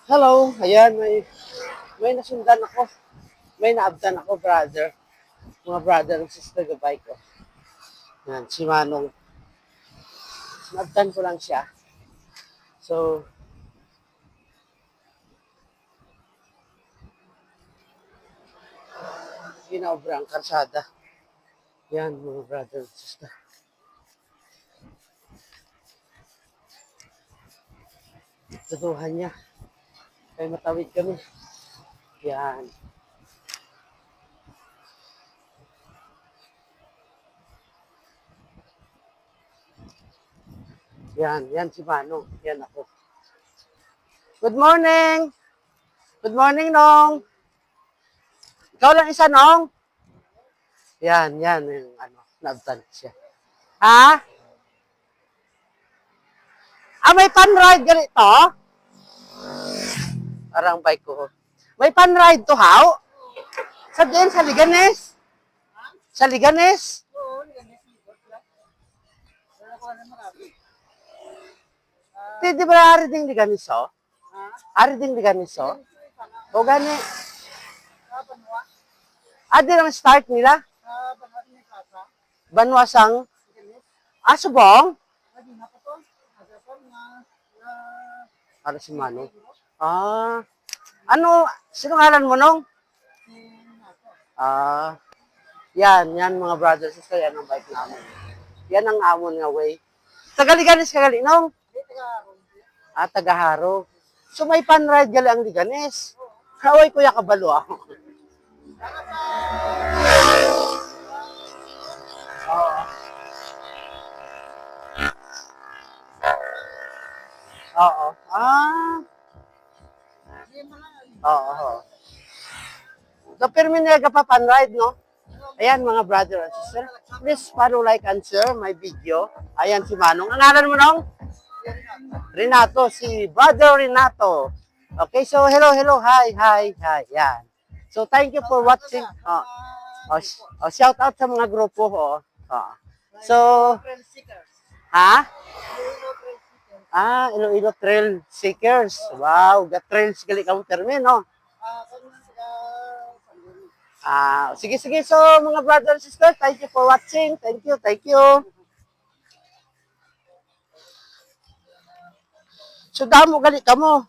Hello, ayan, may nasundan ako. May naabdan ako, brother. Mga brother and sister, gabay ko. Yan, si Manong. Naabdan ko lang siya. So, ginaobra ang karsada. Yan, mga brother and sister. Tutuhan niya. Kaya matawid kami. Yan. Yan si Manong. Yan ako. Good morning! Good morning, Nong! Ikaw lang isa, Nong? Yan, yung naabdan siya. Ha? May pan-ride ganito? Parang bike ko. May pan-ride to, how? Sa din, sa Liganes? Sa Liganes? Di ba hari ding Liganes, oh? Hari ding Liganes, oh? O gani? Di naman start nila? Banwasang? Subong? Para si Manong. Ano, sino ngalan mo nung? Yan mga brothers, sister, yan ang bike namin. Yan ang amon nga way. Tagaliganes ka gali, nung? Tagaharo. So may pan-ride gali ang Liganes. Kaway kuya kabalo ako. Oo. Oo. So, perminega pa pan-ride, no? Ayan, mga brother and sister. Please follow, like, and share my video. Ayan si Manong. Ang ngalan mo, Nong? Renato. Si Brother Renato. Okay, so hello. Hi. Yan. So, thank you for watching. Shout out sa mga grupo. So, ha? Iloilo Trail Seekers. Wow, the trails gali kang termin, no? Sige. So, mga brothers and sisters, thank you for watching. Thank you. So, damo gali ka mo.